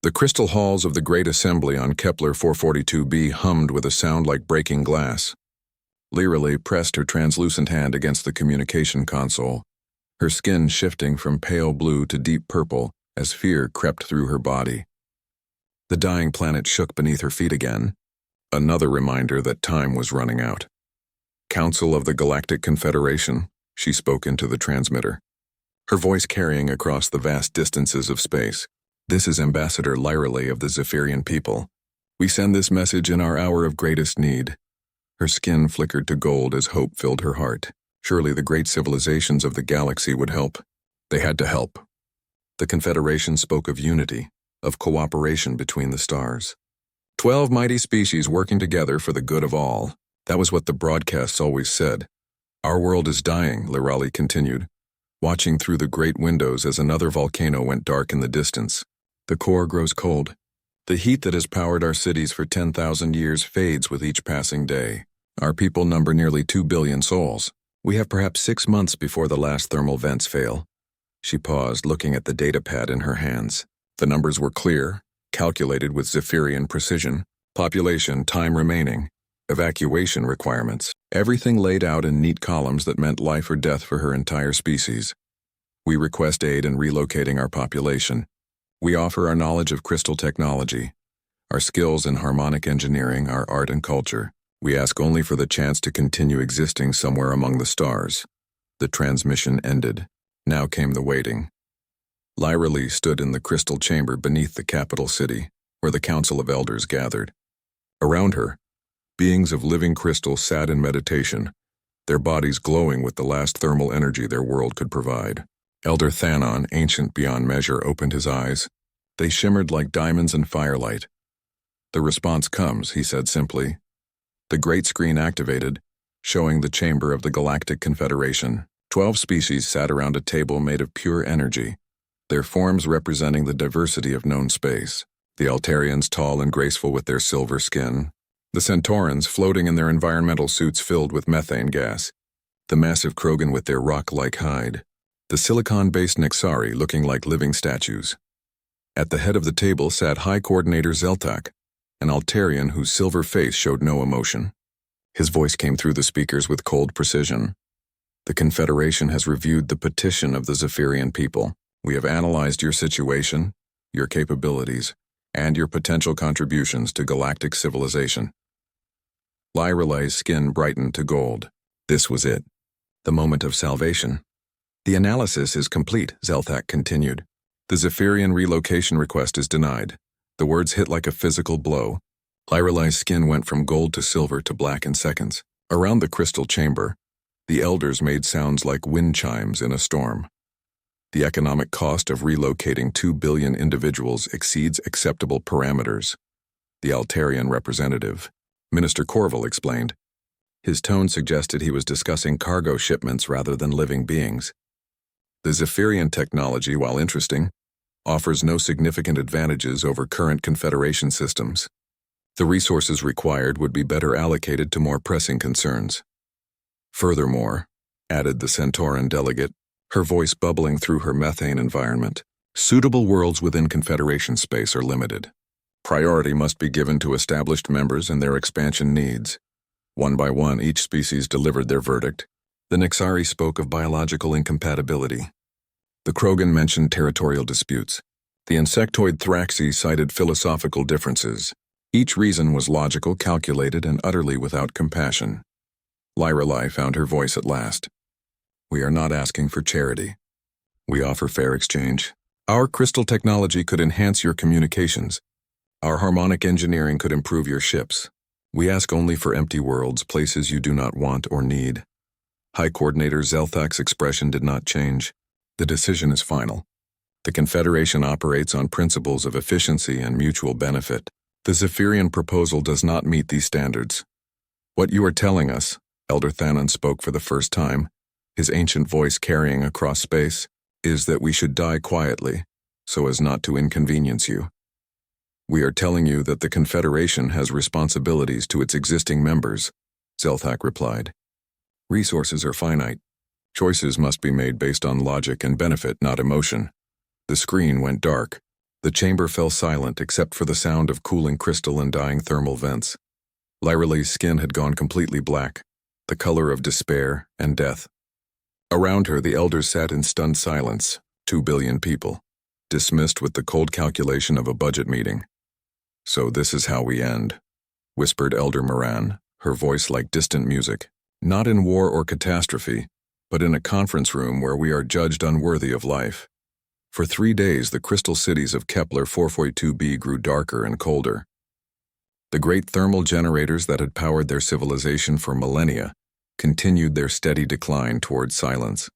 The crystal halls of the Great Assembly on Kepler 442b hummed with a sound like breaking glass. Leerily pressed her translucent hand against the communication console, her skin shifting from pale blue to deep purple as fear crept through her body. The dying planet shook beneath her feet again, another reminder that time was running out. "Council of the Galactic Confederation," she spoke into the transmitter, her voice carrying across the vast distances of space. "This is Ambassador Lyrily of the Zaphirian people. We send this message in our hour of greatest need." Her skin flickered to gold as hope filled her heart. Surely the great civilizations of the galaxy would help. They had to help. The Confederation spoke of unity, of cooperation between the stars. 12 mighty species working together for the good of all. That was what the broadcasts always said. "Our world is dying," Lyrily continued, watching through the great windows as another volcano went dark in the distance. "The core grows cold. The heat that has powered our cities for 10,000 years fades with each passing day. Our people number nearly 2 billion souls. We have perhaps 6 months before the last thermal vents fail." She paused, looking at the datapad in her hands. The numbers were clear, calculated with Zaphirian precision. Population, time remaining, evacuation requirements. Everything laid out in neat columns that meant life or death for her entire species. "We request aid in relocating our population. We offer our knowledge of crystal technology, our skills in harmonic engineering, our art and culture. We ask only for the chance to continue existing somewhere among the stars." The transmission ended. Now came the waiting. Lyrily stood in the crystal chamber beneath the capital city, where the Council of Elders gathered. Around her, beings of living crystal sat in meditation, their bodies glowing with the last thermal energy their world could provide. Elder Thanon, ancient beyond measure, opened his eyes. They shimmered like diamonds in firelight. "The response comes," he said simply. The great screen activated, showing the chamber of the Galactic Confederation. 12 species sat around a table made of pure energy, their forms representing the diversity of known space. The Altarians tall and graceful with their silver skin, the Centaurans floating in their environmental suits filled with methane gas, the massive Krogan with their rock-like hide, the silicon-based Nixari looking like living statues. At the head of the table sat High Coordinator Zeltak, an Altarian whose silver face showed no emotion. His voice came through the speakers with cold precision. "The Confederation has reviewed the petition of the Zaphirian people. We have analyzed your situation, your capabilities, and your potential contributions to galactic civilization." Lyrile's skin brightened to gold. This was it. The moment of salvation. "The analysis is complete," Zeltak continued. "The Zaphirian relocation request is denied." The words hit like a physical blow. Lyrile's skin went from gold to silver to black in seconds. Around the crystal chamber, the elders made sounds like wind chimes in a storm. "The economic cost of relocating 2 billion individuals exceeds acceptable parameters," the Altarian representative, Minister Corval, explained. His tone suggested he was discussing cargo shipments rather than living beings. "The Zaphirian technology, while interesting, offers no significant advantages over current Confederation systems. The resources required would be better allocated to more pressing concerns. Furthermore," added the Centauran delegate, her voice bubbling through her methane environment, "suitable worlds within Confederation space are limited. Priority must be given to established members and their expansion needs." One by one, each species delivered their verdict. The Nixari spoke of biological incompatibility. The Krogan mentioned territorial disputes. The insectoid Thraxi cited philosophical differences. Each reason was logical, calculated, and utterly without compassion. Lyrili found her voice at last. "We are not asking for charity. We offer fair exchange. Our crystal technology could enhance your communications. Our harmonic engineering could improve your ships. We ask only for empty worlds, places you do not want or need." High Coordinator Zelthak's expression did not change. "The decision is final. The Confederation operates on principles of efficiency and mutual benefit. The Zaphirian proposal does not meet these standards. What you are telling us," Elder Thanon spoke for the first time, his ancient voice carrying across space, "is that we should die quietly, so as not to inconvenience you. We are telling you that the Confederation has responsibilities to its existing members," Zelthak replied. "Resources are finite. Choices must be made based on logic and benefit, not emotion." The screen went dark. The chamber fell silent except for the sound of cooling crystal and dying thermal vents. Lyralee's skin had gone completely black, the color of despair and death. Around her, the elders sat in stunned silence, 2 billion people, dismissed with the cold calculation of a budget meeting. "So this is how we end," whispered Elder Moran, her voice like distant music. "Not in war or catastrophe, but in a conference room where we are judged unworthy of life." For 3 days, the crystal cities of Kepler 442b grew darker and colder. The great thermal generators that had powered their civilization for millennia continued their steady decline toward silence.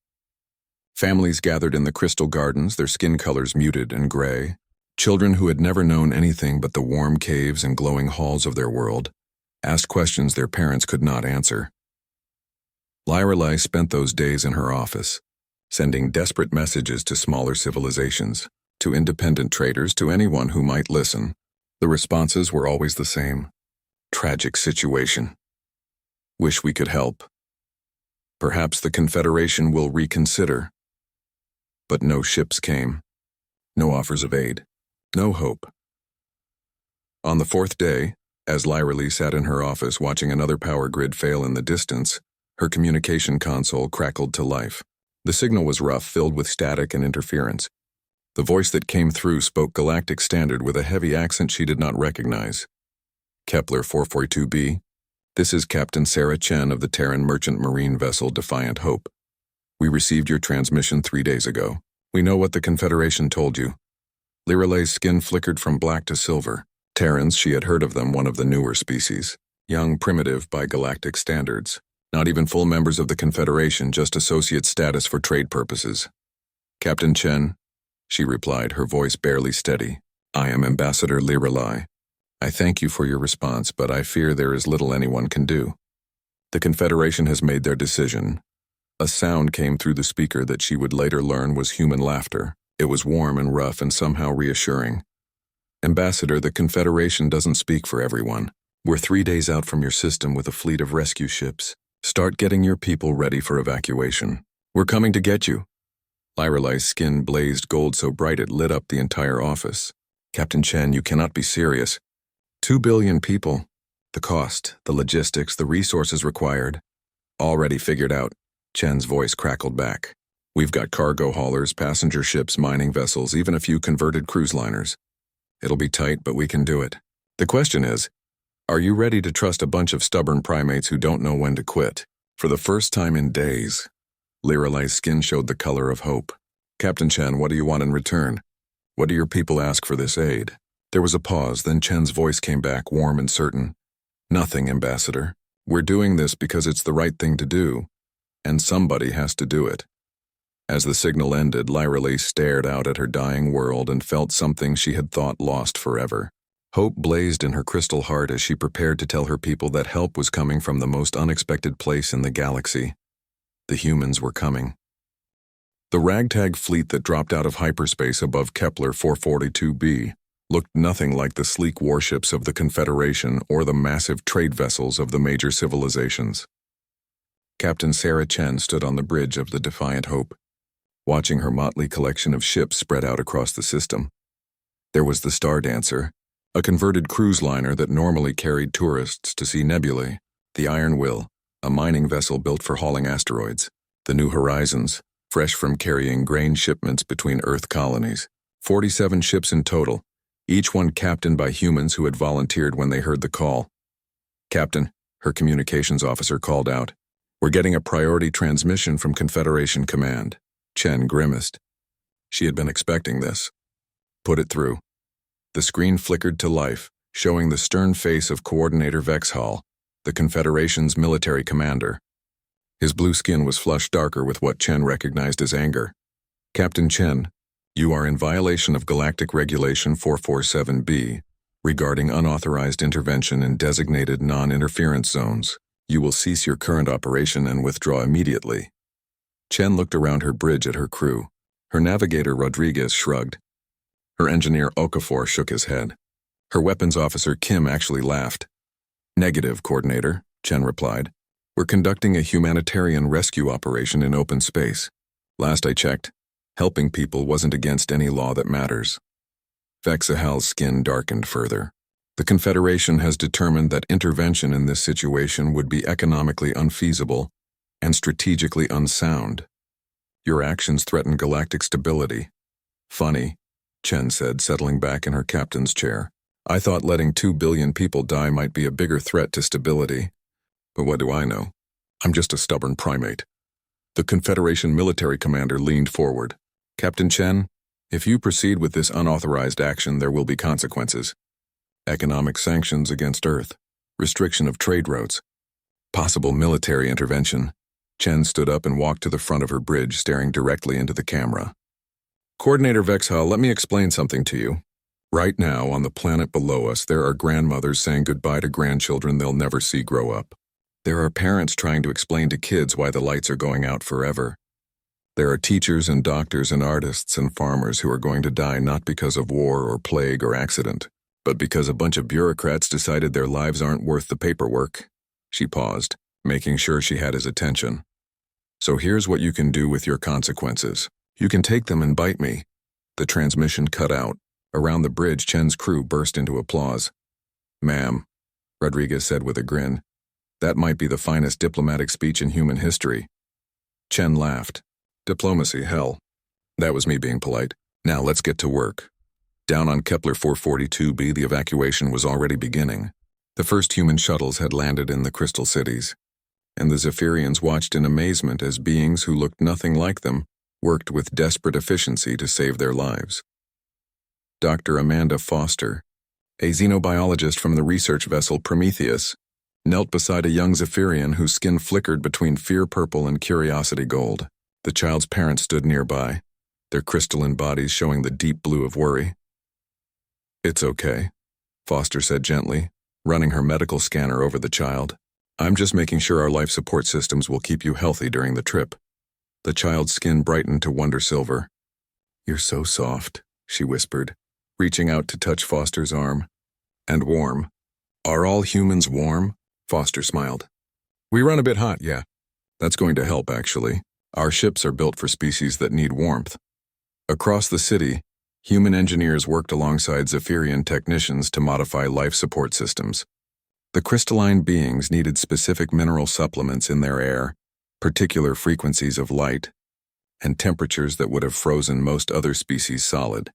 Families gathered in the crystal gardens, their skin colors muted and gray. Children who had never known anything but the warm caves and glowing halls of their world asked questions their parents could not answer. Lyralee spent those days in her office, sending desperate messages to smaller civilizations, to independent traders, to anyone who might listen. The responses were always the same. "Tragic situation. Wish we could help. Perhaps the Confederation will reconsider." But no ships came. No offers of aid. No hope. On the 4th day, as Lyralee sat in her office watching another power grid fail in the distance, her communication console crackled to life. The signal was rough, filled with static and interference. The voice that came through spoke Galactic Standard with a heavy accent she did not recognize. "Kepler 442b, this is Captain Sarah Chen of the Terran merchant marine vessel Defiant Hope. We received your transmission 3 days ago. We know what the Confederation told you." Lyralee's skin flickered from black to silver. Terrans, she had heard of them, one of the newer species. Young, primitive by galactic standards. Not even full members of the Confederation, just associate status for trade purposes. "Captain Chen," she replied, her voice barely steady. "I am Ambassador Lyralee. I thank you for your response, but I fear there is little anyone can do. The Confederation has made their decision." A sound came through the speaker that she would later learn was human laughter. It was warm and rough and somehow reassuring. "Ambassador, the Confederation doesn't speak for everyone. We're 3 days out from your system with a fleet of rescue ships. Start getting your people ready for evacuation. We're coming to get you." Lyralee's skin blazed gold so bright it lit up the entire office. "Captain Chen, you cannot be serious. 2 billion people. The cost, the logistics, the resources required. Already figured out." Chen's voice crackled back. "We've got cargo haulers, passenger ships, mining vessels, even a few converted cruise liners. It'll be tight, but we can do it. The question is, are you ready to trust a bunch of stubborn primates who don't know when to quit?" For the first time in days, Lyralee's skin showed the color of hope. "Captain Chen, what do you want in return? What do your people ask for this aid?" There was a pause, then Chen's voice came back, warm and certain. "Nothing, Ambassador. We're doing this because it's the right thing to do, and somebody has to do it." As the signal ended, Lyralee stared out at her dying world and felt something she had thought lost forever. Hope blazed in her crystal heart as she prepared to tell her people that help was coming from the most unexpected place in the galaxy. The humans were coming. The ragtag fleet that dropped out of hyperspace above Kepler 442b looked nothing like the sleek warships of the Confederation or the massive trade vessels of the major civilizations. Captain Sarah Chen stood on the bridge of the Defiant Hope, watching her motley collection of ships spread out across the system. There was the Star Dancer, a converted cruise liner that normally carried tourists to see nebulae, the Iron Will, a mining vessel built for hauling asteroids, the New Horizons, fresh from carrying grain shipments between Earth colonies. 47 ships in total, each one captained by humans who had volunteered when they heard the call. "Captain," her communications officer called out, "we're getting a priority transmission from Confederation Command." Chen grimaced. She had been expecting this. "Put it through." The screen flickered to life, showing the stern face of Coordinator Vexhall, the Confederation's military commander. His blue skin was flushed darker with what Chen recognized as anger. "Captain Chen, you are in violation of Galactic Regulation 447b regarding unauthorized intervention in designated non-interference zones. You will cease your current operation and withdraw immediately." Chen looked around her bridge at her crew. Her navigator Rodriguez shrugged. Her engineer Okafor shook his head. Her weapons officer Kim actually laughed. "Negative, Coordinator," Chen replied. "We're conducting a humanitarian rescue operation in open space. Last I checked, helping people wasn't against any law that matters." Vexahal's skin darkened further. The Confederation has determined that intervention in this situation would be economically unfeasible and strategically unsound. Your actions threaten galactic stability. Funny, Chen said, settling back in her captain's chair. I thought letting 2 billion people die might be a bigger threat to stability. But what do I know? I'm just a stubborn primate. The Confederation military commander leaned forward. Captain Chen, if you proceed with this unauthorized action, there will be consequences. Economic sanctions against Earth, restriction of trade routes, possible military intervention. Chen stood up and walked to the front of her bridge, staring directly into the camera. Coordinator Vexhal, let me explain something to you. Right now, on the planet below us, there are grandmothers saying goodbye to grandchildren they'll never see grow up. There are parents trying to explain to kids why the lights are going out forever. There are teachers and doctors and artists and farmers who are going to die not because of war or plague or accident, but because a bunch of bureaucrats decided their lives aren't worth the paperwork. She paused, making sure she had his attention. So here's what you can do with your consequences. You can take them and bite me. The transmission cut out. Around the bridge, Chen's crew burst into applause. Ma'am, Rodriguez said with a grin, that might be the finest diplomatic speech in human history. Chen laughed. Diplomacy, hell. That was me being polite. Now let's get to work. Down on Kepler 442b, the evacuation was already beginning. The first human shuttles had landed in the Crystal Cities, and the Zaphirians watched in amazement as beings who looked nothing like them worked with desperate efficiency to save their lives. Dr. Amanda Foster, a xenobiologist from the research vessel Prometheus, knelt beside a young Zaphirian whose skin flickered between fear purple and curiosity gold. The child's parents stood nearby, their crystalline bodies showing the deep blue of worry. It's okay, Foster said gently, running her medical scanner over the child. I'm just making sure our life support systems will keep you healthy during the trip. The child's skin brightened to wonder silver. You're so soft, she whispered, reaching out to touch Foster's arm. And warm. Are all humans warm? Foster smiled. We run a bit hot, yeah. That's going to help, actually. Our ships are built for species that need warmth. Across the city, human engineers worked alongside Zaphirian technicians to modify life support systems. The crystalline beings needed specific mineral supplements in their air, particular frequencies of light, and temperatures that would have frozen most other species solid.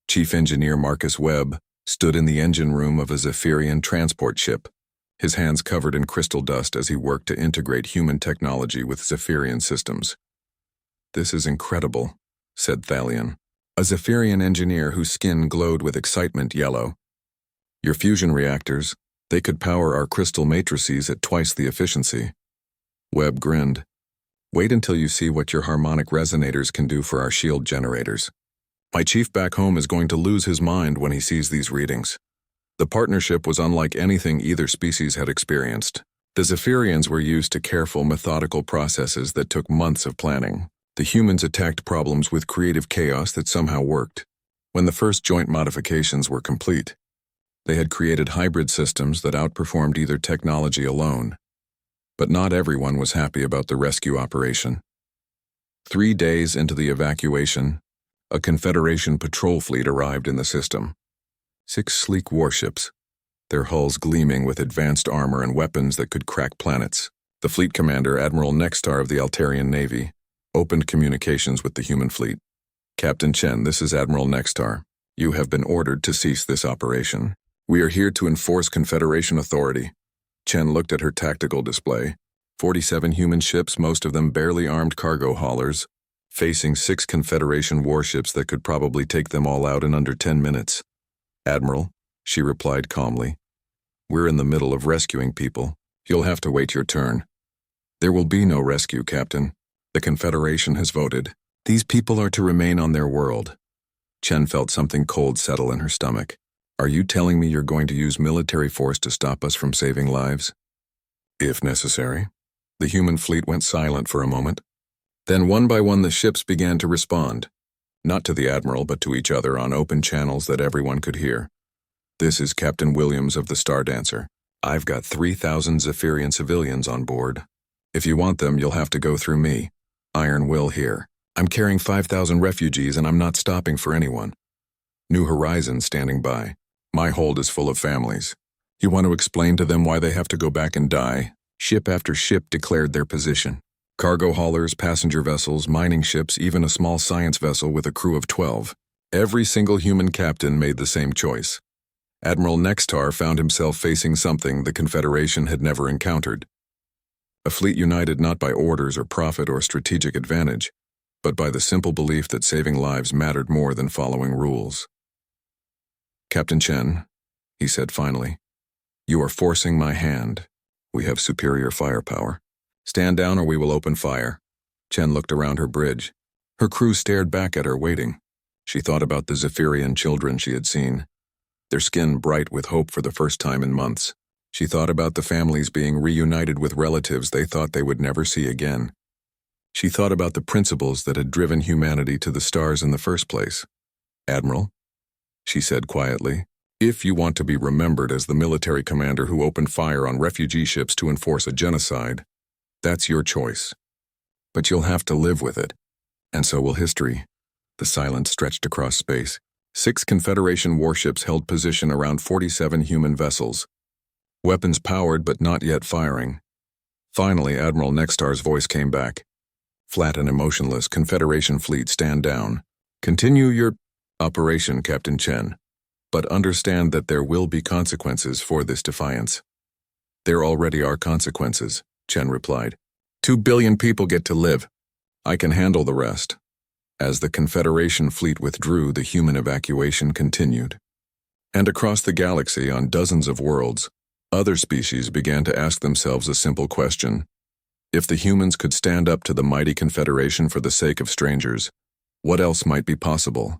Chief Engineer Marcus Webb stood in the engine room of a Zaphirian transport ship, his hands covered in crystal dust as he worked to integrate human technology with Zaphirian systems. This is incredible, said Thalion, a Zaphirian engineer whose skin glowed with excitement yellow. Your fusion reactors, they could power our crystal matrices at twice the efficiency. Webb grinned. Wait until you see what your harmonic resonators can do for our shield generators. My chief back home is going to lose his mind when he sees these readings. The partnership was unlike anything either species had experienced. The Zaphirians were used to careful, methodical processes that took months of planning. The humans attacked problems with creative chaos that somehow worked. When the first joint modifications were complete, they had created hybrid systems that outperformed either technology alone. But not everyone was happy about the rescue operation. 3 days into the evacuation, a Confederation patrol fleet arrived in the system. 6 sleek warships, their hulls gleaming with advanced armor and weapons that could crack planets. The fleet commander, Admiral Nextar of the Altarian Navy, opened communications with the human fleet. Captain Chen, this is Admiral Nextar. You have been ordered to cease this operation. We are here to enforce Confederation authority. Chen looked at her tactical display. 47 human ships, most of them barely armed cargo haulers, facing 6 Confederation warships that could probably take them all out in under 10 minutes. Admiral, she replied calmly. We're in the middle of rescuing people. You'll have to wait your turn. There will be no rescue, Captain. The Confederation has voted. These people are to remain on their world. Chen felt something cold settle in her stomach. Are you telling me you're going to use military force to stop us from saving lives? If necessary. The human fleet went silent for a moment. Then one by one the ships began to respond. Not to the Admiral, but to each other on open channels that everyone could hear. This is Captain Williams of the Star Dancer. I've got 3,000 Zaphirian civilians on board. If you want them, you'll have to go through me. Iron Will here. I'm carrying 5,000 refugees and I'm not stopping for anyone. New Horizons standing by. My hold is full of families. You want to explain to them why they have to go back and die? Ship after ship declared their position. Cargo haulers, passenger vessels, mining ships, even a small science vessel with a crew of 12. Every single human captain made the same choice. Admiral Nextar found himself facing something the Confederation had never encountered. A fleet united not by orders or profit or strategic advantage, but by the simple belief that saving lives mattered more than following rules. Captain Chen, he said finally, you are forcing my hand. We have superior firepower. Stand down or we will open fire. Chen looked around her bridge. Her crew stared back at her, waiting. She thought about the Zaphirian children she had seen, their skin bright with hope for the first time in months. She thought about the families being reunited with relatives they thought they would never see again. She thought about the principles that had driven humanity to the stars in the first place. Admiral, she said quietly, if you want to be remembered as the military commander who opened fire on refugee ships to enforce a genocide, that's your choice. But you'll have to live with it. And so will history. The silence stretched across space. 6 Confederation warships held position around 47 human vessels. Weapons powered but not yet firing. Finally, Admiral Nextar's voice came back. Flat and emotionless, Confederation fleet, stand down. Continue your operation, Captain Chen. But understand that there will be consequences for this defiance. There already are consequences, Chen replied. 2 billion people get to live. I can handle the rest. As the Confederation fleet withdrew, the human evacuation continued. And across the galaxy, on dozens of worlds, other species began to ask themselves a simple question. If the humans could stand up to the mighty Confederation for the sake of strangers, what else might be possible?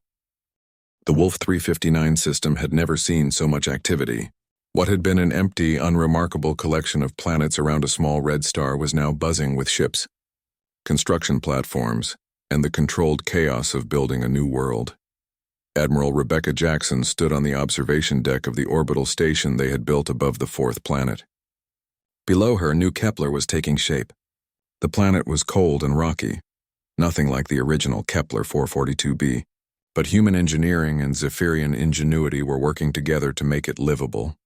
The Wolf 359 system had never seen so much activity. What had been an empty, unremarkable collection of planets around a small red star was now buzzing with ships, construction platforms, and the controlled chaos of building a new world. Admiral Rebecca Jackson stood on the observation deck of the orbital station they had built above the 4th planet. Below her, New Kepler was taking shape. The planet was cold and rocky, nothing like the original Kepler 442b, but human engineering and Zaphirian ingenuity were working together to make it livable.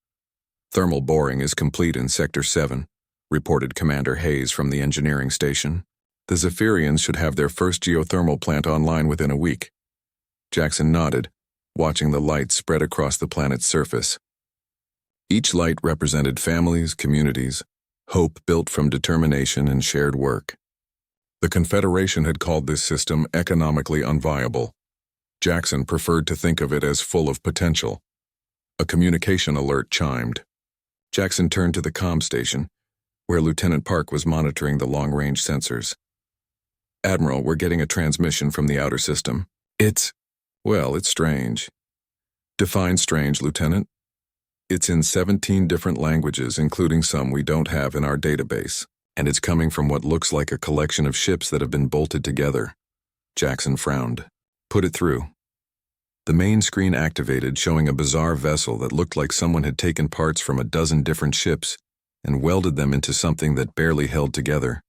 Thermal boring is complete in Sector 7, reported Commander Hayes from the engineering station. The Zaphirians should have their first geothermal plant online within a week. Jackson nodded, watching the light spread across the planet's surface. Each light represented families, communities, hope built from determination and shared work. The Confederation had called this system economically unviable. Jackson preferred to think of it as full of potential. A communication alert chimed. Jackson turned to the comm station, where Lieutenant Park was monitoring the long-range sensors. Admiral, we're getting a transmission from the outer system. It's strange. Define strange, Lieutenant. It's in 17 different languages, including some we don't have in our database, and it's coming from what looks like a collection of ships that have been bolted together. Jackson frowned. Put it through. The main screen activated, showing a bizarre vessel that looked like someone had taken parts from a dozen different ships and welded them into something that barely held together.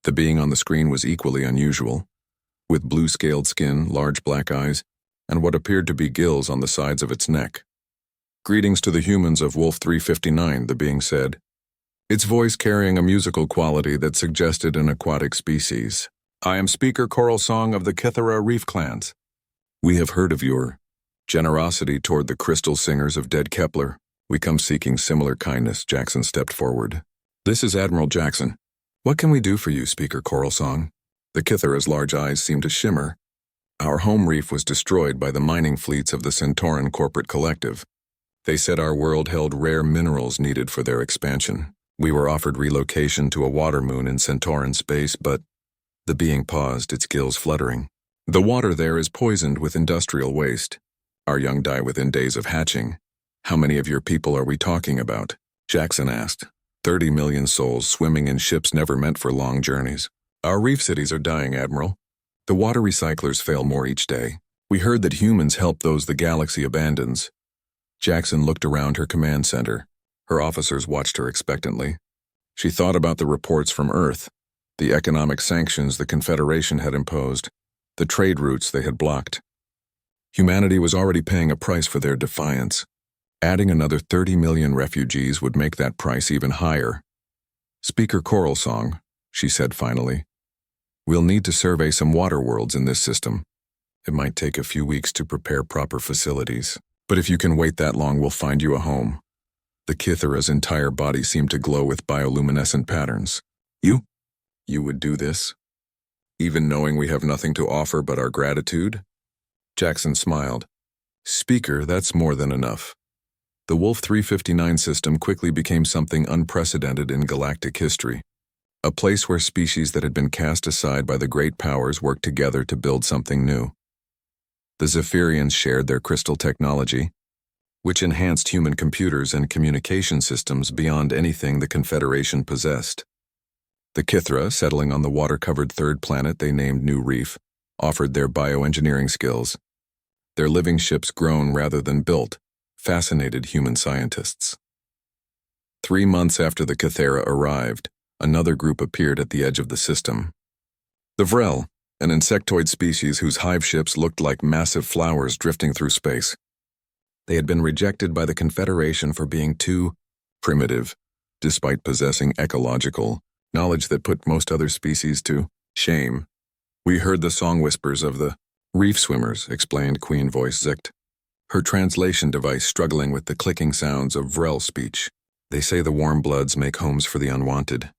The being on the screen was equally unusual, with blue-scaled skin, large black eyes, and what appeared to be gills on the sides of its neck. Greetings to the humans of Wolf 359, the being said, its voice carrying a musical quality that suggested an aquatic species. I am Speaker Coral Song of the Kythera Reef Clans. We have heard of your generosity toward the crystal singers of dead Kepler. We come seeking similar kindness. Jackson stepped forward. This is Admiral Jackson. What can we do for you, Speaker Coral Song? The Kythera's large eyes seemed to shimmer. Our home reef was destroyed by the mining fleets of the Centauran Corporate Collective. They said our world held rare minerals needed for their expansion. We were offered relocation to a water moon in Centauran space, but the being paused, its gills fluttering. The water there is poisoned with industrial waste. Our young die within days of hatching. How many of your people are we talking about? Jackson asked. 30 million souls swimming in ships never meant for long journeys. Our reef cities are dying, Admiral. The water recyclers fail more each day. We heard that humans help those the galaxy abandons. Jackson looked around her command center. Her officers watched her expectantly. She thought about the reports from Earth, the economic sanctions the Confederation had imposed, the trade routes they had blocked. Humanity was already paying a price for their defiance. Adding another 30 million refugees would make that price even higher. Speaker Coral Song, she said finally. We'll need to survey some water worlds in this system. It might take a few weeks to prepare proper facilities, but if you can wait that long, we'll find you a home. The Kithera's entire body seemed to glow with bioluminescent patterns. You would do this? Even knowing we have nothing to offer but our gratitude? Jackson smiled. Speaker, that's more than enough. The Wolf 359 system quickly became something unprecedented in galactic history. A place where species that had been cast aside by the great powers worked together to build something new. The Zaphirians shared their crystal technology, which enhanced human computers and communication systems beyond anything the Confederation possessed. The Kithra, settling on the water-covered third planet they named New Reef, offered their bioengineering skills. Their living ships, grown rather than built, fascinated human scientists. 3 months after the Kithera arrived, another group appeared at the edge of the system. The Vrel, an insectoid species whose hive ships looked like massive flowers drifting through space. They had been rejected by the Confederation for being too primitive, despite possessing ecological knowledge that put most other species to shame. We heard the song whispers of the reef swimmers, explained Queen Voice Zicht, her translation device struggling with the clicking sounds of Vrel speech. They say the warm bloods make homes for the unwanted.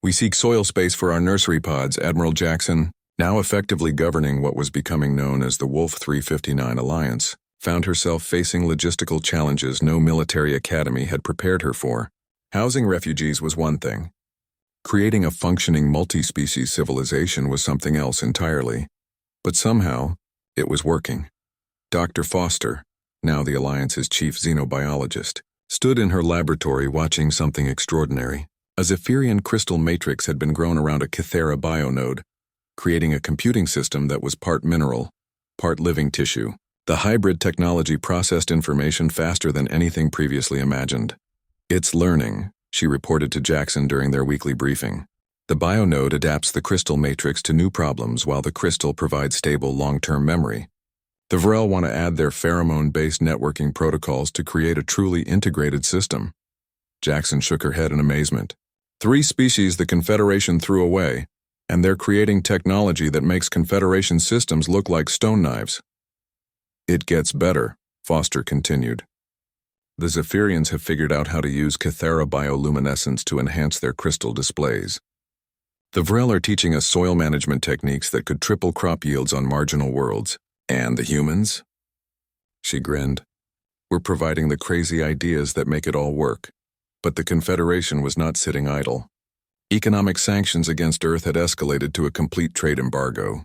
We seek soil space for our nursery pods, Admiral Jackson, now effectively governing what was becoming known as the Wolf 359 Alliance, found herself facing logistical challenges no military academy had prepared her for. Housing refugees was one thing. Creating a functioning multi-species civilization was something else entirely. But somehow, it was working. Dr. Foster, now the Alliance's chief xenobiologist, stood in her laboratory watching something extraordinary. A Zaphirian crystal matrix had been grown around a Kithera bionode, creating a computing system that was part mineral, part living tissue. The hybrid technology processed information faster than anything previously imagined. It's learning, she reported to Jackson during their weekly briefing. The bionode adapts the crystal matrix to new problems while the crystal provides stable long-term memory. The Vrel want to add their pheromone-based networking protocols to create a truly integrated system. Jackson shook her head in amazement. 3 species the Confederation threw away, and they're creating technology that makes Confederation systems look like stone knives. It gets better, Foster continued. The Zaphirians have figured out how to use Kithera bioluminescence to enhance their crystal displays. The Vrel are teaching us soil management techniques that could triple crop yields on marginal worlds. And the humans? She grinned. We're providing the crazy ideas that make it all work. But the Confederation was not sitting idle. Economic sanctions against Earth had escalated to a complete trade embargo.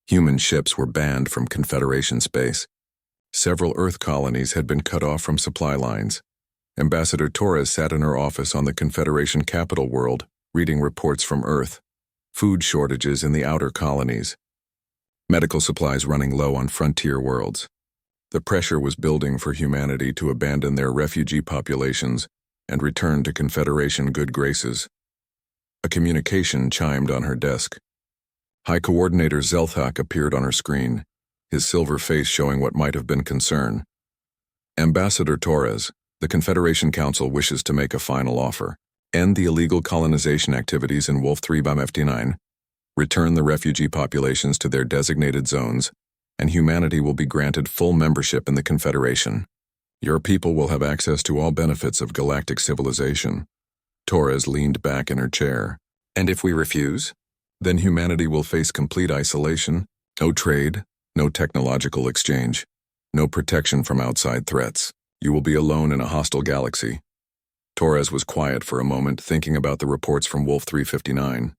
Human ships were banned from Confederation space. Several Earth colonies had been cut off from supply lines. Ambassador Torres sat in her office on the Confederation capital world, reading reports from Earth. Food shortages in the outer colonies. Medical supplies running low on frontier worlds. The pressure was building for humanity to abandon their refugee populations and return to Confederation good graces. A communication chimed on her desk. High Coordinator Zelthak appeared on her screen, his silver face showing what might have been concern. Ambassador Torres, the Confederation Council wishes to make a final offer. End the illegal colonization activities in Wolf 359. Return the refugee populations to their designated zones, and humanity will be granted full membership in the Confederation. Your people will have access to all benefits of galactic civilization. Torres leaned back in her chair. And if we refuse? Then humanity will face complete isolation, no trade, no technological exchange, no protection from outside threats. You will be alone in a hostile galaxy. Torres was quiet for a moment, thinking about the reports from Wolf 359.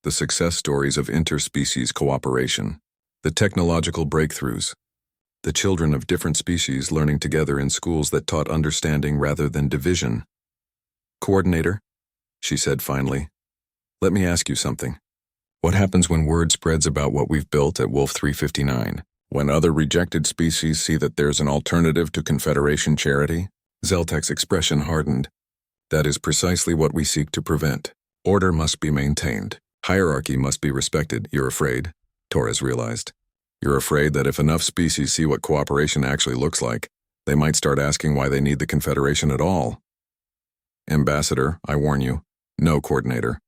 The success stories of interspecies cooperation, the technological breakthroughs, the children of different species learning together in schools that taught understanding rather than division. Coordinator, she said finally, let me ask you something. What happens when word spreads about what we've built at Wolf 359? When other rejected species see that there's an alternative to Confederation charity? Zeltek's expression hardened. That is precisely what we seek to prevent. Order must be maintained. Hierarchy must be respected, you're afraid, Torres realized. You're afraid that if enough species see what cooperation actually looks like, they might start asking why they need the Confederation at all. Ambassador, I warn you. No, Coordinator.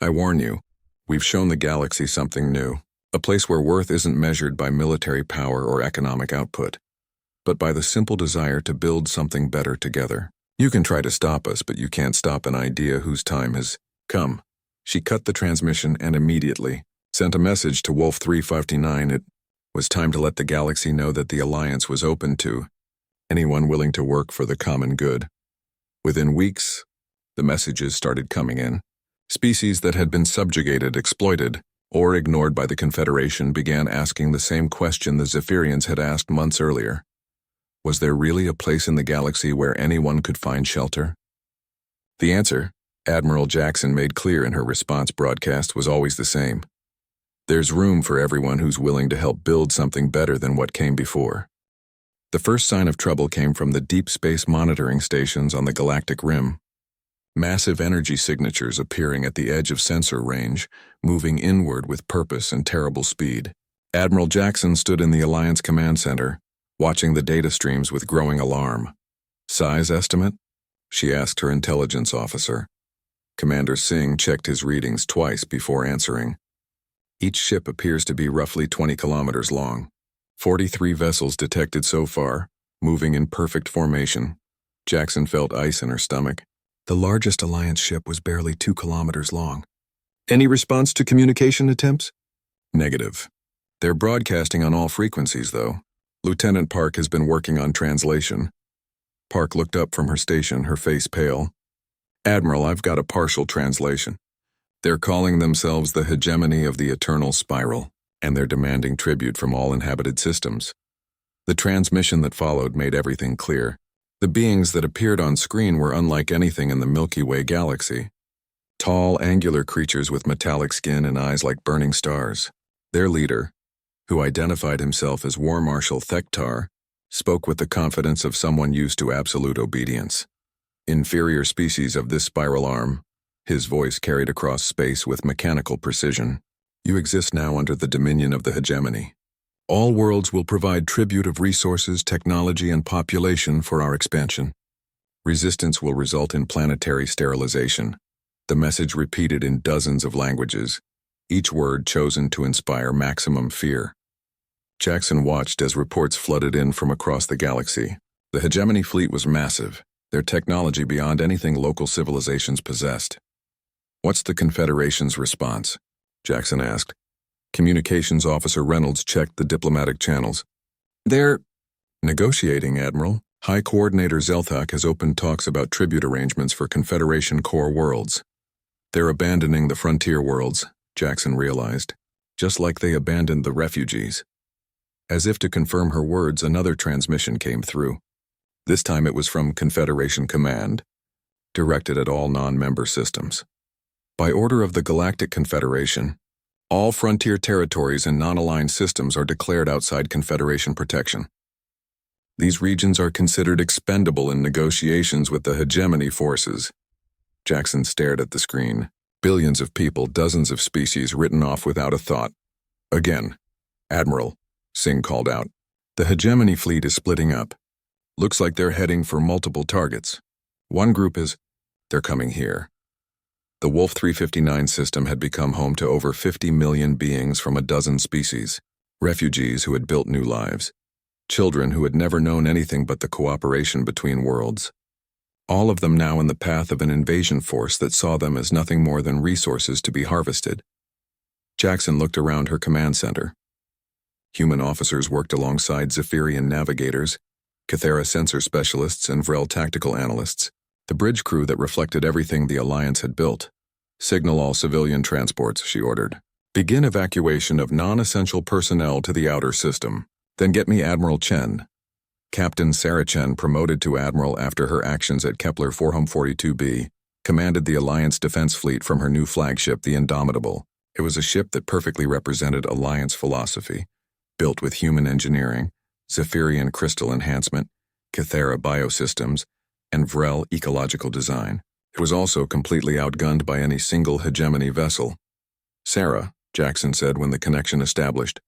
I warn you. We've shown the galaxy something new. A place where worth isn't measured by military power or economic output, but by the simple desire to build something better together. You can try to stop us, but you can't stop an idea whose time has come. She cut the transmission and immediately sent a message to Wolf 359. It was time to let the galaxy know that the Alliance was open to anyone willing to work for the common good. Within weeks, the messages started coming in. Species that had been subjugated, exploited, or ignored by the Confederation began asking the same question the Zaphirians had asked months earlier. Was there really a place in the galaxy where anyone could find shelter? The answer, Admiral Jackson made clear in her response broadcast, was always the same. There's room for everyone who's willing to help build something better than what came before. The first sign of trouble came from the deep space monitoring stations on the galactic rim. Massive energy signatures appearing at the edge of sensor range, moving inward with purpose and terrible speed. Admiral Jackson stood in the Alliance Command Center, watching the data streams with growing alarm. Size estimate? She asked her intelligence officer. Commander Singh checked his readings twice before answering. Each ship appears to be roughly 20 kilometers long. 43 vessels detected so far, moving in perfect formation. Jackson felt ice in her stomach. The largest Alliance ship was barely 2 kilometers long. Any response to communication attempts? Negative. They're broadcasting on all frequencies, though. Lieutenant Park has been working on translation. Park looked up from her station, her face pale. Admiral, I've got a partial translation. They're calling themselves the Hegemony of the Eternal Spiral, and they're demanding tribute from all inhabited systems. The transmission that followed made everything clear. The beings that appeared on screen were unlike anything in the Milky Way galaxy. Tall, angular creatures with metallic skin and eyes like burning stars. Their leader, who identified himself as War Marshal Thektar, spoke with the confidence of someone used to absolute obedience. Inferior species of this spiral arm, his voice carried across space with mechanical precision. You exist now under the dominion of the Hegemony. All worlds will provide tribute of resources, technology, and population for our expansion. Resistance will result in planetary sterilization. The message repeated in dozens of languages, each word chosen to inspire maximum fear. Jackson watched as reports flooded in from across the galaxy. The Hegemony fleet was massive, their technology beyond anything local civilizations possessed. What's the Confederation's response? Jackson asked. Communications Officer Reynolds checked the diplomatic channels. They're negotiating, Admiral. High Coordinator Zelthak has opened talks about tribute arrangements for Confederation core worlds. They're abandoning the frontier worlds, Jackson realized, just like they abandoned the refugees. As if to confirm her words, another transmission came through. This time it was from Confederation Command, directed at all non-member systems. By order of the Galactic Confederation, all frontier territories and non-aligned systems are declared outside Confederation protection. These regions are considered expendable in negotiations with the Hegemony forces. Jackson stared at the screen. Billions of people, dozens of species written off without a thought. Again, Admiral, Singh called out. The Hegemony fleet is splitting up. Looks like they're heading for multiple targets. One group is, they're coming here. The Wolf 359 system had become home to over 50 million beings from a dozen species, refugees who had built new lives, children who had never known anything but the cooperation between worlds. All of them now in the path of an invasion force that saw them as nothing more than resources to be harvested. Jackson looked around her command center. Human officers worked alongside Zaphirian navigators, Cathera sensor specialists, and Vrel tactical analysts. The bridge crew that reflected everything the Alliance had built. Signal all civilian transports, she ordered. Begin evacuation of non-essential personnel to the outer system. Then get me Admiral Chen. Captain Sarah Chen, promoted to Admiral after her actions at Kepler 442b, commanded the Alliance defense fleet from her new flagship, the Indomitable. It was a ship that perfectly represented Alliance philosophy, built with human engineering, Zaphirian crystal enhancement, Cathera biosystems, and Vrel ecological design. It was also completely outgunned by any single Hegemony vessel. Sarah, Jackson said when the connection established.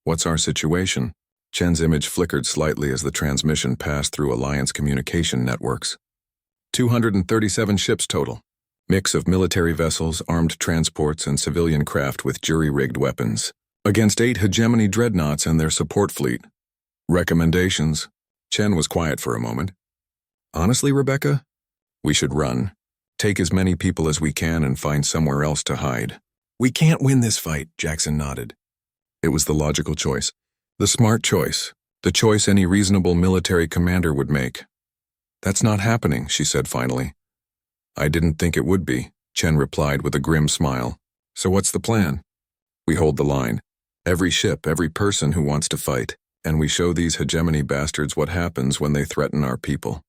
What's our situation? Chen's image flickered slightly as the transmission passed through Alliance communication networks. 237 ships total. Mix of military vessels, armed transports, and civilian craft with jury-rigged weapons. Against 8 Hegemony dreadnoughts and their support fleet. Recommendations? Chen was quiet for a moment. Honestly, Rebecca? We should run. Take as many people as we can and find somewhere else to hide. We can't win this fight, Jackson nodded. It was the logical choice. The smart choice. The choice any reasonable military commander would make. That's not happening, she said finally. I didn't think it would be, Chen replied with a grim smile. So what's the plan? We hold the line. Every ship, every person who wants to fight, and we show these Hegemony bastards what happens when they threaten our people.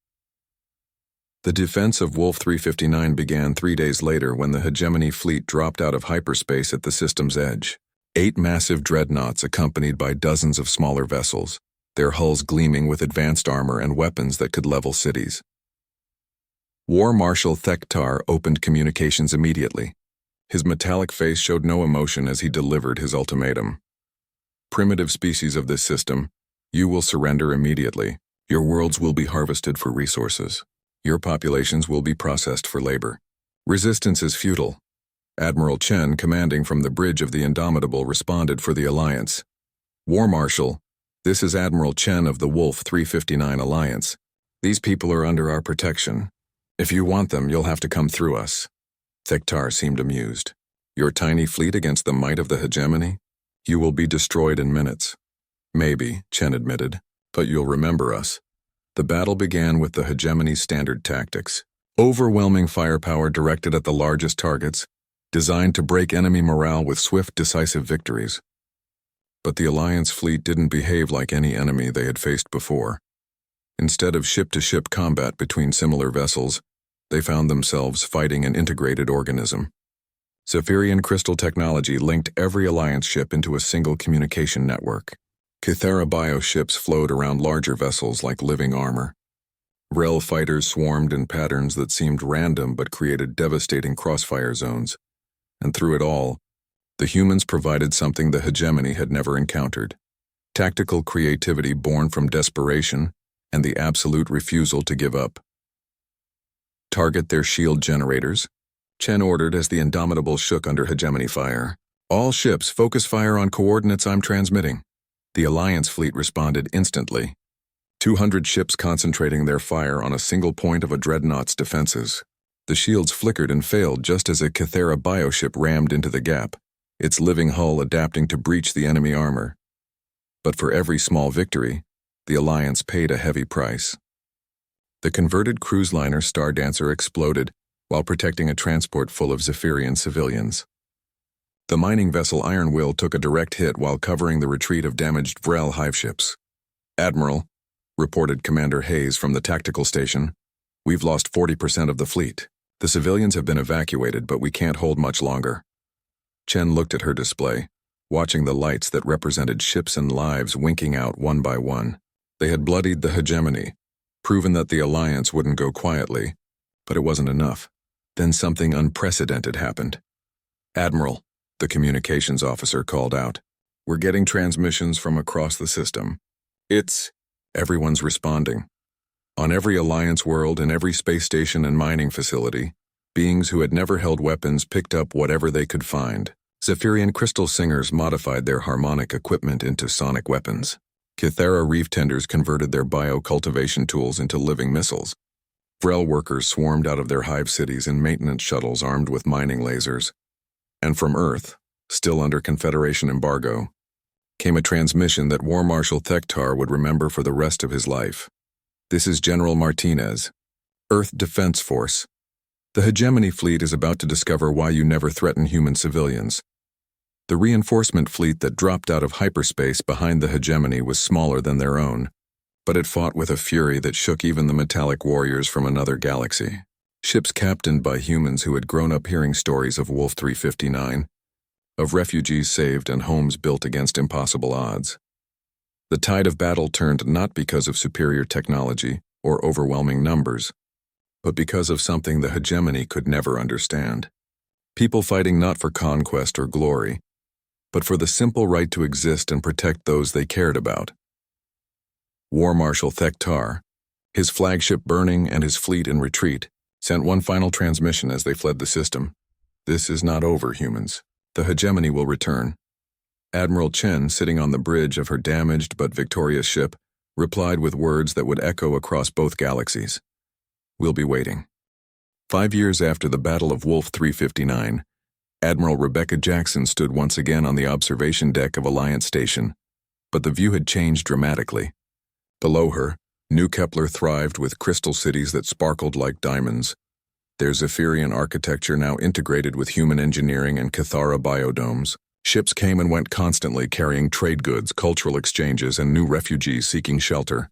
The defense of Wolf 359 began 3 days later when the Hegemony fleet dropped out of hyperspace at the system's edge. 8 massive dreadnoughts accompanied by dozens of smaller vessels, their hulls gleaming with advanced armor and weapons that could level cities. War Marshal Thektar opened communications immediately. His metallic face showed no emotion as he delivered his ultimatum. Primitive species of this system, you will surrender immediately. Your worlds will be harvested for resources. Your populations will be processed for labor. Resistance is futile. Admiral Chen, commanding from the bridge of the Indomitable, responded for the Alliance. War Marshal, this is Admiral Chen of the Wolf 359 Alliance. These people are under our protection. If you want them, you'll have to come through us. Thektar seemed amused. Your tiny fleet against the might of the Hegemony? You will be destroyed in minutes. Maybe, Chen admitted, but you'll remember us. The battle began with the Hegemony's standard tactics. Overwhelming firepower directed at the largest targets, designed to break enemy morale with swift, decisive victories. But the Alliance fleet didn't behave like any enemy they had faced before. Instead of ship-to-ship combat between similar vessels, they found themselves fighting an integrated organism. Zaphirian crystal technology linked every Alliance ship into a single communication network. Kythera bioships flowed around larger vessels like living armor. Rel fighters swarmed in patterns that seemed random but created devastating crossfire zones. And through it all, the humans provided something the Hegemony had never encountered. Tactical creativity born from desperation and the absolute refusal to give up. Target their shield generators, Chen ordered as the Indomitable shook under Hegemony fire. All ships focus fire on coordinates I'm transmitting. The Alliance fleet responded instantly. 200 ships concentrating their fire on a single point of a dreadnought's defenses. The shields flickered and failed just as a Kythera bioship rammed into the gap, its living hull adapting to breach the enemy armor. But for every small victory, the Alliance paid a heavy price. The converted cruise liner Star Dancer exploded while protecting a transport full of Zaphirian civilians. The mining vessel Iron Will took a direct hit while covering the retreat of damaged Vrel hive ships. Admiral, reported Commander Hayes from the tactical station, we've lost 40% of the fleet. The civilians have been evacuated, but we can't hold much longer. Chen looked at her display, watching the lights that represented ships and lives winking out one by one. They had bloodied the Hegemony, proven that the Alliance wouldn't go quietly, but it wasn't enough. Then something unprecedented happened. Admiral, the communications officer called out. We're getting transmissions from across the system. Everyone's responding. On every Alliance world and every space station and mining facility, beings who had never held weapons picked up whatever they could find. Zaphirian crystal singers modified their harmonic equipment into sonic weapons. Kythera reef tenders converted their bio-cultivation tools into living missiles. Vrel workers swarmed out of their hive cities in maintenance shuttles armed with mining lasers. And from Earth, still under Confederation embargo, came a transmission that War Marshal Thektar would remember for the rest of his life. This is General Martinez, Earth Defense Force. The Hegemony fleet is about to discover why you never threaten human civilians. The reinforcement fleet that dropped out of hyperspace behind the Hegemony was smaller than their own, but it fought with a fury that shook even the metallic warriors from another galaxy. Ships captained by humans who had grown up hearing stories of Wolf 359, of refugees saved and homes built against impossible odds. The tide of battle turned not because of superior technology or overwhelming numbers, but because of something the Hegemony could never understand. People fighting not for conquest or glory, but for the simple right to exist and protect those they cared about. War Marshal Thektar, his flagship burning and his fleet in retreat, sent one final transmission as they fled the system. "This is not over, humans. The Hegemony will return." Admiral Chen, sitting on the bridge of her damaged but victorious ship, replied with words that would echo across both galaxies. "We'll be waiting." 5 years after the Battle of Wolf 359, Admiral Rebecca Jackson stood once again on the observation deck of Alliance Station, but the view had changed dramatically. Below her, New Kepler thrived with crystal cities that sparkled like diamonds, their Zaphirian architecture now integrated with human engineering and Cathara biodomes. Ships came and went constantly, carrying trade goods, cultural exchanges, and new refugees seeking shelter.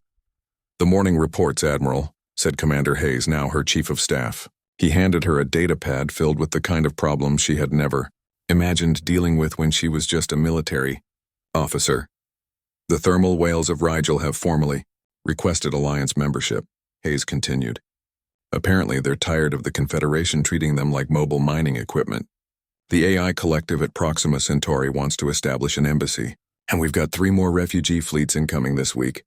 "The morning reports, Admiral," said Commander Hayes, now her chief of staff. He handed her a data pad filled with the kind of problems she had never imagined dealing with when she was just a military officer. "The thermal whales of Rigel have formally requested Alliance membership," Hayes continued. "Apparently they're tired of the Confederation treating them like mobile mining equipment. The AI collective at Proxima Centauri wants to establish an embassy, and we've got 3 more refugee fleets incoming this week."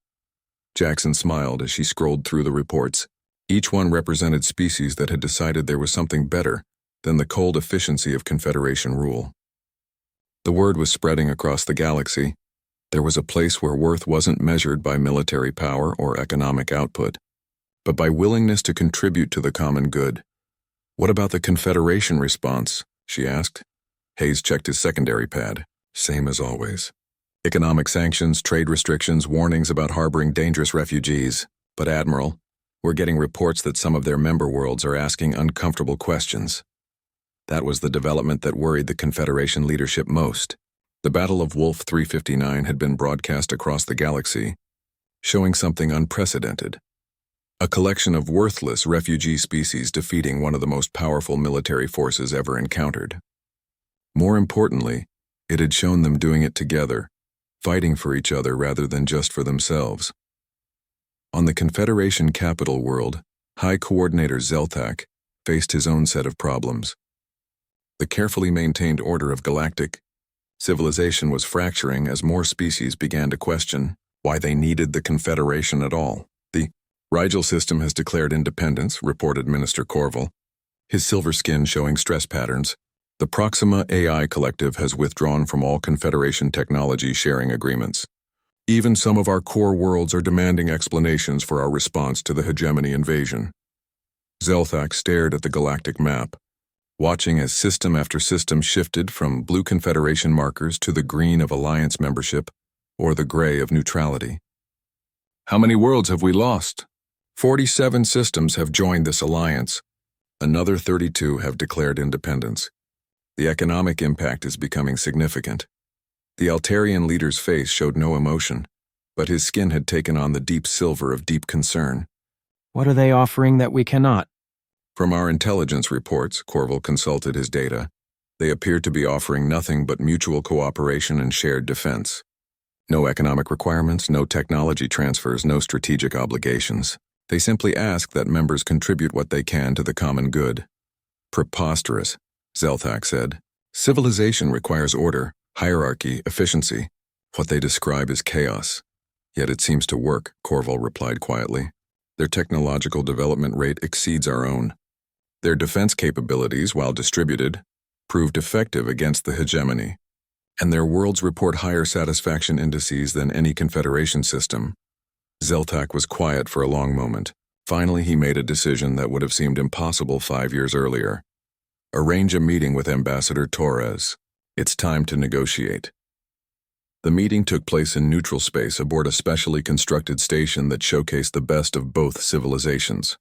Jackson smiled as she scrolled through the reports. Each one represented species that had decided there was something better than the cold efficiency of Confederation rule. The word was spreading across the galaxy. There was a place where worth wasn't measured by military power or economic output, but by willingness to contribute to the common good. "What about the Confederation response?" she asked. Hayes checked his secondary pad. "Same as always. Economic sanctions, trade restrictions, warnings about harboring dangerous refugees. But Admiral, we're getting reports that some of their member worlds are asking uncomfortable questions." That was the development that worried the Confederation leadership most. The Battle of Wolf 359 had been broadcast across the galaxy, showing something unprecedented. A collection of worthless refugee species defeating one of the most powerful military forces ever encountered. More importantly, it had shown them doing it together, fighting for each other rather than just for themselves. On the Confederation capital world, High Coordinator Zelthak faced his own set of problems. The carefully maintained order of galactic civilization was fracturing as more species began to question why they needed the Confederation at all. "The Rigel system has declared independence," reported Minister Corval, his silver skin showing stress patterns. "The Proxima AI Collective has withdrawn from all Confederation technology sharing agreements. Even some of our core worlds are demanding explanations for our response to the Hegemony invasion." Zelthak stared at the galactic map, watching as system after system shifted from blue Confederation markers to the green of Alliance membership or the gray of neutrality. "How many worlds have we lost?" 47 systems have joined this alliance. Another 32 have declared independence. The economic impact is becoming significant. The Altarian leader's face showed no emotion, but his skin had taken on the deep silver of deep concern. "What are they offering that we cannot?" "From our intelligence reports," Corval consulted his data, "they appear to be offering nothing but mutual cooperation and shared defense. No economic requirements, no technology transfers, no strategic obligations. They simply ask that members contribute what they can to the common good." "Preposterous," Zelthak said. "Civilization requires order, hierarchy, efficiency. What they describe is chaos. Yet it seems to work," Corval replied quietly. "Their technological development rate exceeds our own. Their defense capabilities, while distributed, proved effective against the Hegemony. And their worlds report higher satisfaction indices than any Confederation system." Zelthak was quiet for a long moment. Finally, he made a decision that would have seemed impossible 5 years earlier. "Arrange a meeting with Ambassador Torres. It's time to negotiate." The meeting took place in neutral space aboard a specially constructed station that showcased the best of both civilizations.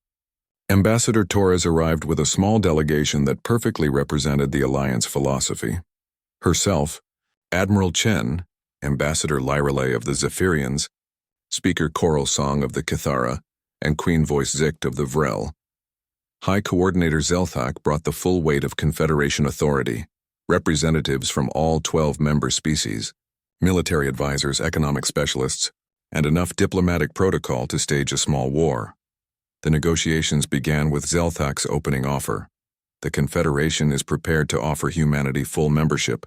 Ambassador Torres arrived with a small delegation that perfectly represented the Alliance philosophy. Herself, Admiral Chen, Ambassador Lyrelay of the Zaphirians, Speaker Choral Song of the Cathara, and Queen Voice Zicht of the Vrel. High Coordinator Zelthak brought the full weight of Confederation authority, representatives from all 12 member species, military advisors, economic specialists, and enough diplomatic protocol to stage a small war. The negotiations began with Zelthak's opening offer. "The Confederation is prepared to offer humanity full membership,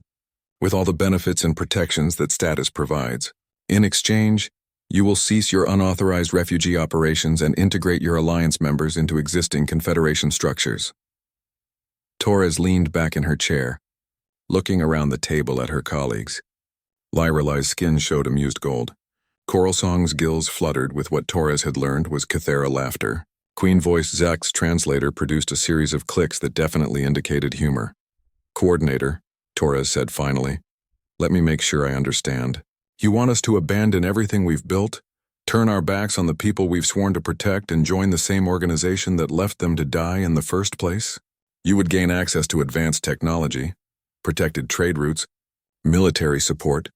with all the benefits and protections that status provides. In exchange, you will cease your unauthorized refugee operations and integrate your alliance members into existing Confederation structures. Torres leaned back in her chair, looking around the table at her colleagues. Lyreli's skin showed amused gold. Coral Song's gills fluttered with what Torres had learned was Cathera laughter. Queen Voice Zach's translator produced a series of clicks that definitely indicated humor. Coordinator, Torres said finally, let me make sure I understand. You want us to abandon everything we've built, turn our backs on the people we've sworn to protect, and join the same organization that left them to die in the first place? You would gain access to advanced technology, protected trade routes, military support.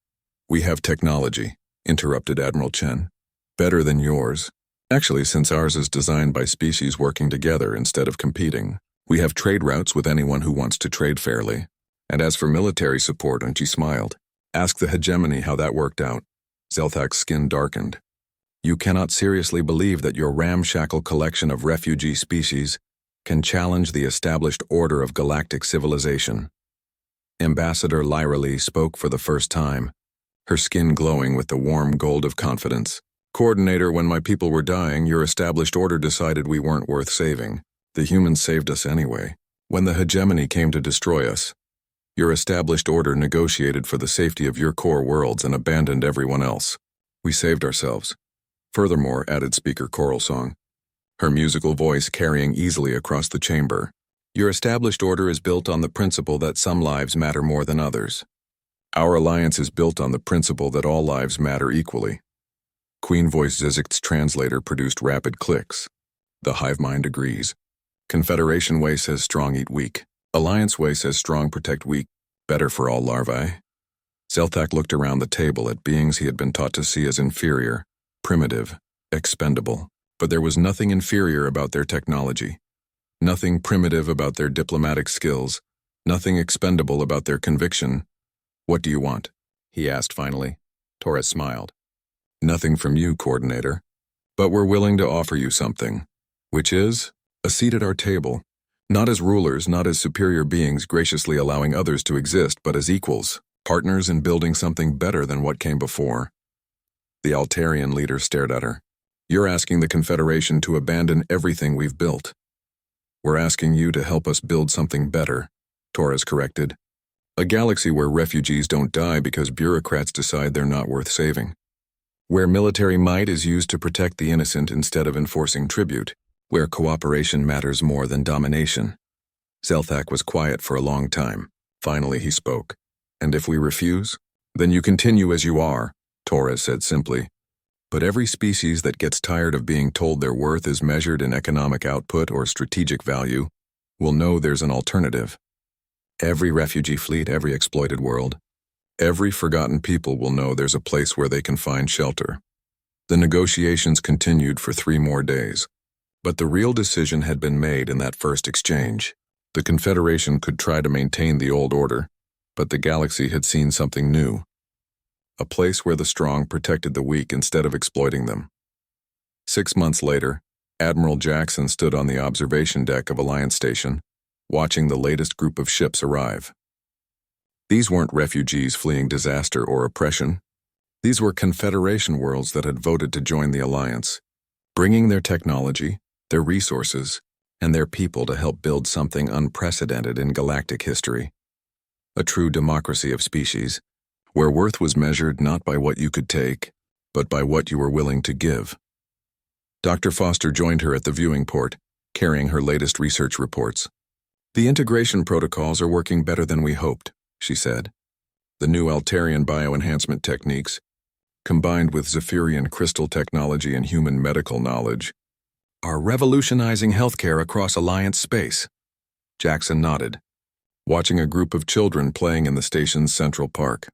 We have technology, interrupted Admiral Chen. Better than yours. Actually, since ours is designed by species working together instead of competing, we have trade routes with anyone who wants to trade fairly. And as for military support, and she smiled, ask the Hegemony how that worked out. Zelthak's skin darkened. You cannot seriously believe that your ramshackle collection of refugee species can challenge the established order of galactic civilization. Ambassador Lyrely spoke for the first time, her skin glowing with the warm gold of confidence. Coordinator, when my people were dying, your established order decided we weren't worth saving. The humans saved us anyway. When the Hegemony came to destroy us, your established order negotiated for the safety of your core worlds and abandoned everyone else. We saved ourselves. Furthermore, added Speaker Coral Song, her musical voice carrying easily across the chamber, your established order is built on the principle that some lives matter more than others. Our alliance is built on the principle that all lives matter equally. Queen Voice Zizek's translator produced rapid clicks. The hive mind agrees. Confederation way says strong eat weak. Alliance way says strong protect weak. Better for all larvae. Zelthak looked around the table at beings he had been taught to see as inferior, primitive, expendable. But there was nothing inferior about their technology. Nothing primitive about their diplomatic skills. Nothing expendable about their conviction. What do you want? He asked finally. Torres smiled. Nothing from you, Coordinator. But we're willing to offer you something. Which is a seat at our table. Not as rulers, not as superior beings graciously allowing others to exist, but as equals, partners in building something better than what came before. The Altarian leader stared at her. You're asking the Confederation to abandon everything we've built. We're asking you to help us build something better, Torres corrected. A galaxy where refugees don't die because bureaucrats decide they're not worth saving. Where military might is used to protect the innocent instead of enforcing tribute. Where cooperation matters more than domination. Zelthak was quiet for a long time. Finally he spoke. And if we refuse? Then you continue as you are, Torres said simply. But every species that gets tired of being told their worth is measured in economic output or strategic value will know there's an alternative. Every refugee fleet, every exploited world, every forgotten people will know there's a place where they can find shelter. The negotiations continued for 3 more days. But the real decision had been made in that first exchange. The Confederation could try to maintain the old order, but the galaxy had seen something new. A place where the strong protected the weak instead of exploiting them. 6 months later, Admiral Jackson stood on the observation deck of Alliance Station, watching the latest group of ships arrive. These weren't refugees fleeing disaster or oppression. These were Confederation worlds that had voted to join the Alliance, bringing their technology, their resources, and their people to help build something unprecedented in galactic history. A true democracy of species, where worth was measured not by what you could take, but by what you were willing to give. Dr. Foster joined her at the viewing port, carrying her latest research reports. The integration protocols are working better than we hoped, she said. The new Altarian bioenhancement techniques, combined with Zaphirian crystal technology and human medical knowledge, are revolutionizing healthcare across Alliance space. Jackson nodded, watching a group of children playing in the station's central park.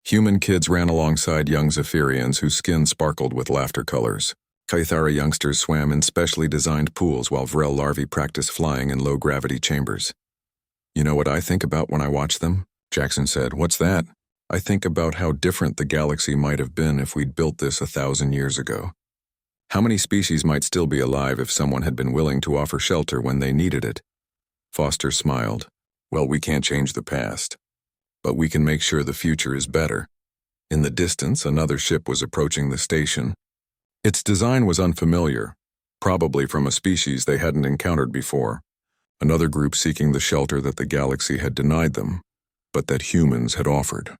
Human kids ran alongside young Zaphirians whose skin sparkled with laughter colors. Kaithara youngsters swam in specially designed pools while Vrel larvae practiced flying in low-gravity chambers. You know what I think about when I watch them? Jackson said. What's that? I think about how different the galaxy might have been if we'd built this 1,000 years ago. How many species might still be alive if someone had been willing to offer shelter when they needed it? Foster smiled. Well, we can't change the past. but we can make sure the future is better. In the distance, another ship was approaching the station. Its design was unfamiliar, probably from a species they hadn't encountered before. Another group seeking the shelter that the galaxy had denied them, but that humans had offered.